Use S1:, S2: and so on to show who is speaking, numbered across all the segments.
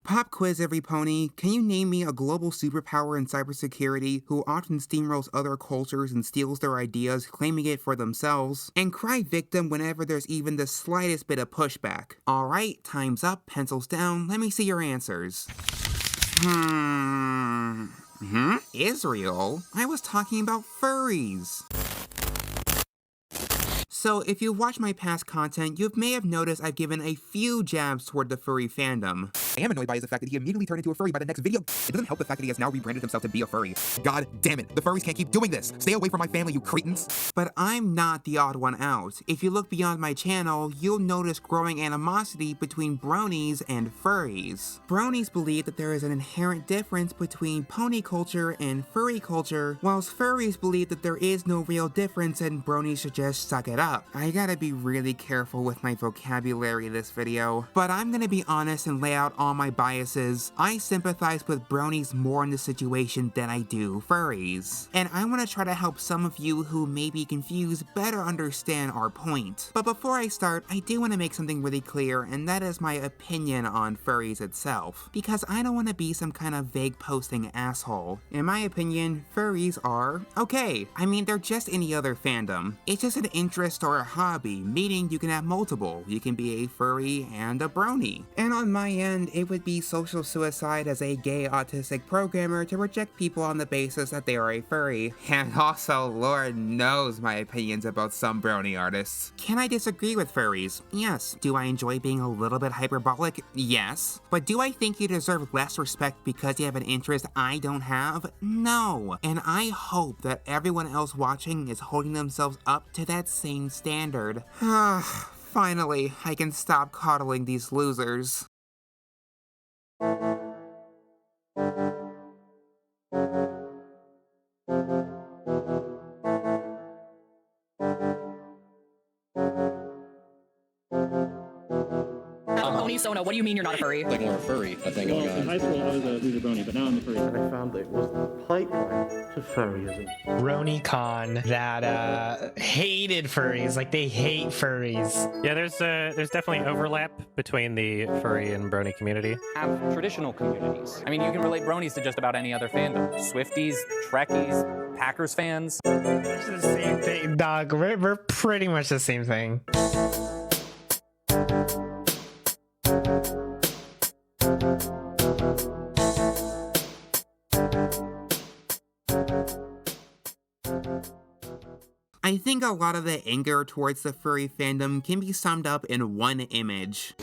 S1: Pop quiz, every pony. Can you name me a global superpower in cybersecurity who often steamrolls other cultures and steals their ideas, claiming it for themselves, and cry victim whenever there's even the slightest bit of pushback? Alright, time's up, pencils down, let me see your answers. Israel? I was talking about furries. So, if you watch my past content, you may have noticed I've given a few jabs toward the furry fandom. I am annoyed by is the fact that he immediately turned into a furry by the next video. It doesn't help the fact that he has now rebranded himself to be a furry. God damn it, the furries can't keep doing this! Stay away from my family, you cretins! But I'm not the odd one out. If you look beyond my channel, you'll notice growing animosity between bronies and furries. Bronies believe that there is an inherent difference between pony culture and furry culture, whilst furries believe that there is no real difference and bronies should just suck it up. I gotta be really careful with my vocabulary this video, but I'm gonna be honest and lay out all my biases. I sympathize with bronies more in this situation than I do furries, and I want to try to help some of you who may be confused better understand our point. But before I start, I do want to make something really clear, and that is my opinion on furries itself, because I don't want to be some kind of vague posting asshole. In my opinion, furries are okay. I mean, they're just any other fandom. It's just an interest or a hobby, meaning you can have multiple. You can be a furry and a brony. And on my end, it would be social suicide as a gay autistic programmer to reject people on the basis that they are a furry. And also, Lord knows my opinions about some brony artists. Can I disagree with furries? Yes. Do I enjoy being a little bit hyperbolic? Yes. But do I think you deserve less respect because you have an interest I don't have? No. And I hope that everyone else watching is holding themselves up to that same standard. Finally, I can stop coddling these losers.
S2: Sona, what do you mean you're not a furry?
S3: Like more a furry, I think.
S4: Well, in high school I was a loser brony, but now I'm a furry.
S5: And I found that it was the pipeline to furryism.
S6: BronyCon that hated furries, like they hate furries.
S7: Yeah, there's definitely overlap between the furry and brony community.
S8: Have traditional communities. I mean, you can relate bronies to just about any other fandom. Swifties, Trekkies, Packers fans.
S6: It's the same thing, dog. We're pretty much the same thing.
S1: I think a lot of the anger towards the furry fandom can be summed up in one image.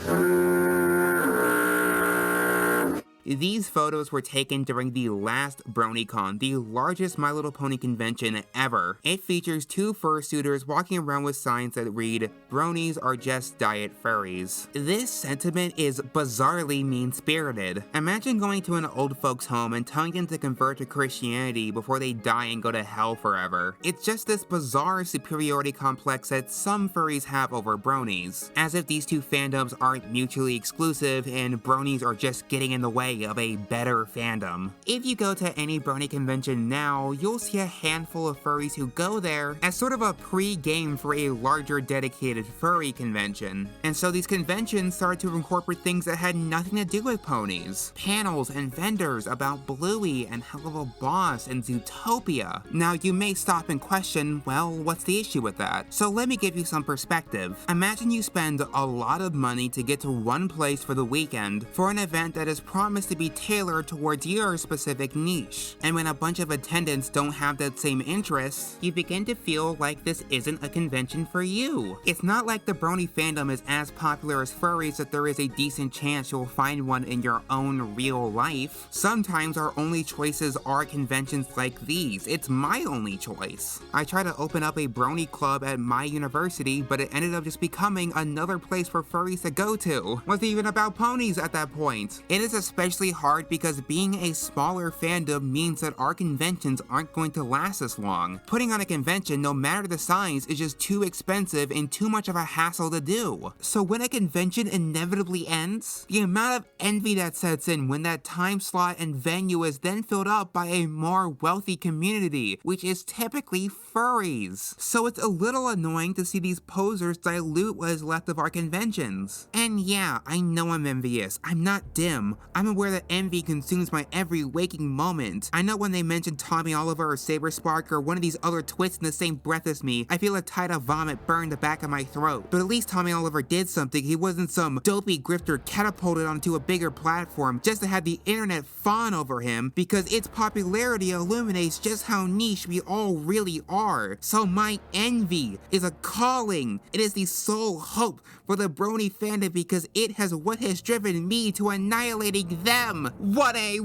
S1: These photos were taken during the last BronyCon, the largest My Little Pony convention ever. It features two fursuiters walking around with signs that read, "Bronies are just diet furries." This sentiment is bizarrely mean-spirited. Imagine going to an old folks' home and telling them to convert to Christianity before they die and go to hell forever. It's just this bizarre superiority complex that some furries have over bronies, as if these two fandoms aren't mutually exclusive and bronies are just getting in the way of a better fandom. If you go to any brony convention now, you'll see a handful of furries who go there as sort of a pre-game for a larger dedicated furry convention. And so these conventions started to incorporate things that had nothing to do with ponies. Panels and vendors about Bluey and Helluva Boss and Zootopia. Now you may stop and question, well, what's the issue with that? So let me give you some perspective. Imagine you spend a lot of money to get to one place for the weekend for an event that is promised to be tailored towards your specific niche. And when a bunch of attendants don't have that same interest, you begin to feel like this isn't a convention for you. It's not like the brony fandom is as popular as furries that there is a decent chance you'll find one in your own real life. Sometimes our only choices are conventions like these. It's my only choice. I tried to open up a brony club at my university, but it ended up just becoming another place for furries to go to. Wasn't even about ponies at that point. It is especially especially hard because being a smaller fandom means that our conventions aren't going to last as long. Putting on a convention, no matter the size, is just too expensive and too much of a hassle to do. So when a convention inevitably ends, the amount of envy that sets in when that time slot and venue is then filled up by a more wealthy community, which is typically furries. So it's a little annoying to see these posers dilute what is left of our conventions. And yeah, I know I'm envious. I'm not dim. I'm aware that envy consumes my every waking moment. I know when they mention Tommy Oliver or Saberspark or one of these other twits in the same breath as me, I feel a tide of vomit burn the back of my throat. But at least Tommy Oliver did something. He wasn't some dopey grifter catapulted onto a bigger platform just to have the internet fawn over him, because its popularity illuminates just how niche we all really are. So my envy is a calling. It is the sole hope for the Brony fandom because it has what has driven me to annihilating them. What a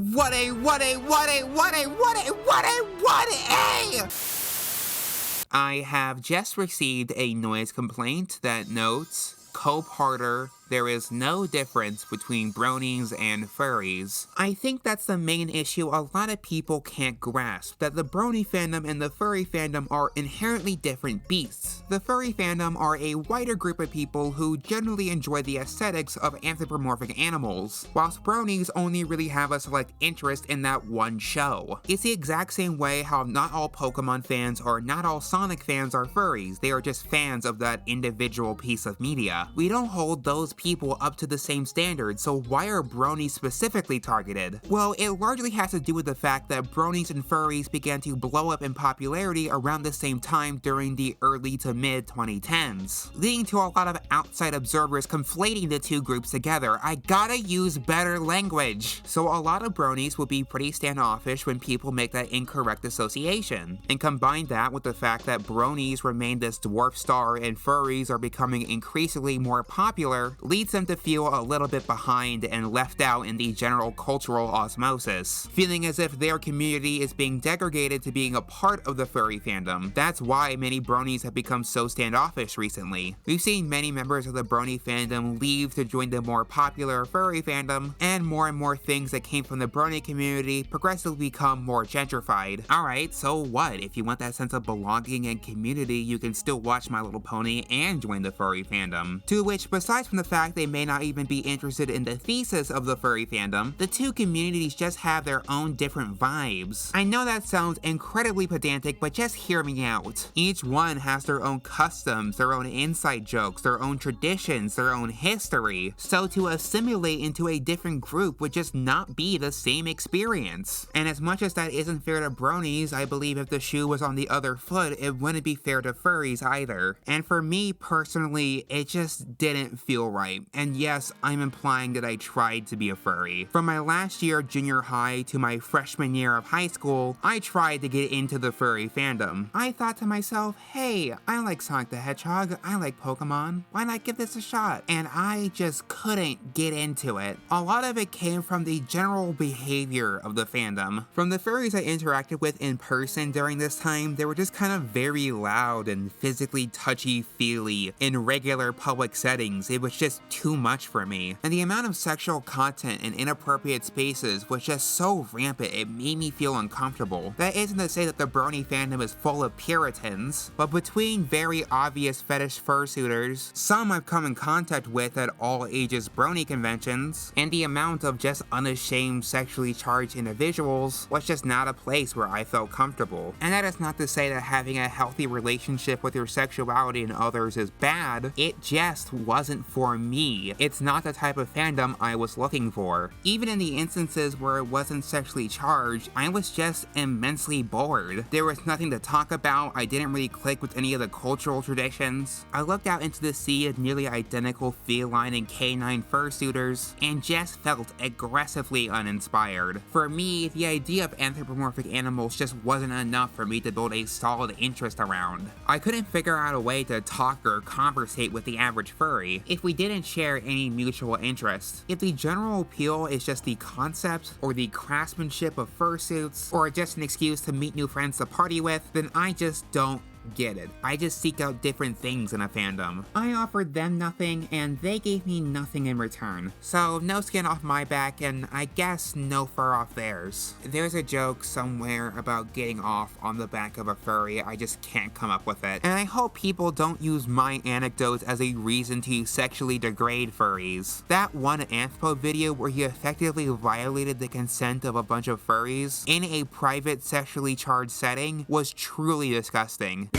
S1: I have just received a noise complaint that notes, Cope-Harder, there is no difference between bronies and furries. I think that's the main issue a lot of people can't grasp, that the brony fandom and the furry fandom are inherently different beasts. The furry fandom are a wider group of people who generally enjoy the aesthetics of anthropomorphic animals, whilst bronies only really have a select interest in that one show. It's the exact same way how not all Pokemon fans or not all Sonic fans are furries, they are just fans of that individual piece of media. We don't hold those people up to the same standard, so why are bronies specifically targeted? Well, it largely has to do with the fact that bronies and furries began to blow up in popularity around the same time during the early to mid 2010s, leading to a lot of outside observers conflating the two groups together. I gotta use better language. So a lot of bronies will be pretty standoffish when people make that incorrect association, and combine that with the fact that bronies remain this dwarf star and furries are becoming increasingly more popular, leads them to feel a little bit behind and left out in the general cultural osmosis, feeling as if their community is being degraded to being a part of the furry fandom. That's why many bronies have become so standoffish recently. We've seen many members of the brony fandom leave to join the more popular furry fandom, and more things that came from the brony community progressively become more gentrified. Alright, so what? If you want that sense of belonging and community, you can still watch My Little Pony and join the furry fandom. To which, besides from the fact they may not even be interested in the thesis of the furry fandom, the two communities just have their own different vibes. I know that sounds incredibly pedantic, but just hear me out. Each one has their own customs, their own inside jokes, their own traditions, their own history, so to assimilate into a different group would just not be the same experience. And as much as that isn't fair to bronies, I believe if the shoe was on the other foot, it wouldn't be fair to furries either. And for me personally, it just didn't feel right. And yes, I'm implying that I tried to be a furry. From my last year of junior high to my freshman year of high school, I tried to get into the furry fandom. I thought to myself, hey, I like Sonic the Hedgehog, I like Pokemon, why not give this a shot? And I just couldn't get into it. A lot of it came from the general behavior of the fandom. From the furries I interacted with in person during this time, they were just kind of very loud and physically touchy-feely in regular public settings. It was just too much for me. And the amount of sexual content in inappropriate spaces was just so rampant it made me feel uncomfortable. That isn't to say that the brony fandom is full of puritans, but between very obvious fetish fursuiters, some I've come in contact with at all ages brony conventions, and the amount of just unashamed sexually charged individuals was just not a place where I felt comfortable. And that is not to say that having a healthy relationship with your sexuality and others is bad, it just wasn't for me. It's not the type of fandom I was looking for. Even in the instances where it wasn't sexually charged, I was just immensely bored. There was nothing to talk about, I didn't really click with any of the cultural traditions. I looked out into the sea of nearly identical feline and canine fursuiters, and just felt aggressively uninspired. For me, the idea of anthropomorphic animals just wasn't enough for me to build a solid interest around. I couldn't figure out a way to talk or conversate with the average furry if we didn't share any mutual interest. If the general appeal is just the concept or the craftsmanship of fursuits, or just an excuse to meet new friends to party with, then I just don't Get it. I just seek out different things in a fandom. I offered them nothing, and they gave me nothing in return. So no skin off my back, and I guess no fur off theirs. There's a joke somewhere about getting off on the back of a furry, I just can't come up with it. And I hope people don't use my anecdotes as a reason to sexually degrade furries. That one Anthpo video where he effectively violated the consent of a bunch of furries in a private sexually charged setting was truly disgusting.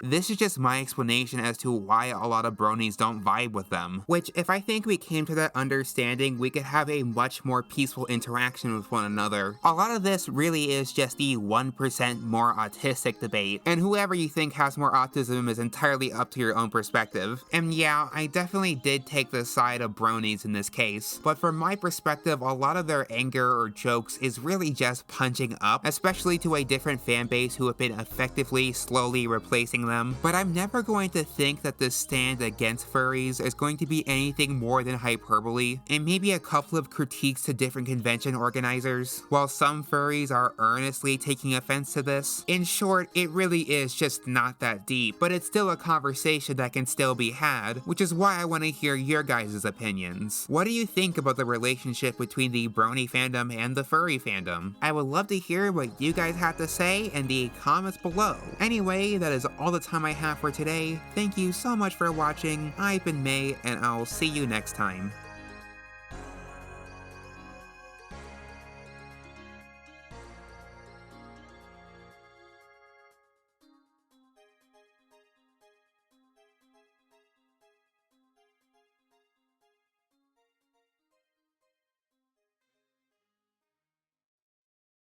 S1: This is just my explanation as to why a lot of bronies don't vibe with them. Which, if I think we came to that understanding, we could have a much more peaceful interaction with one another. A lot of this really is just the 1% more autistic debate, and whoever you think has more autism is entirely up to your own perspective. And yeah, I definitely did take the side of bronies in this case, but from my perspective, a lot of their anger or jokes is really just punching up, especially to a different fan base who have been effectively slowly replacing them. But I'm never going to think that this stand against furries is going to be anything more than hyperbole, and maybe a couple of critiques to different convention organizers. While some furries are earnestly taking offense to this, in short, it really is just not that deep, but it's still a conversation that can still be had, which is why I want to hear your guys' opinions. What do you think about the relationship between the brony fandom and the furry fandom? I would love to hear what you guys have to say in the comments below. Anyway, that is all the time I have for today. Thank you so much for watching. I've been May, and I'll see you next time.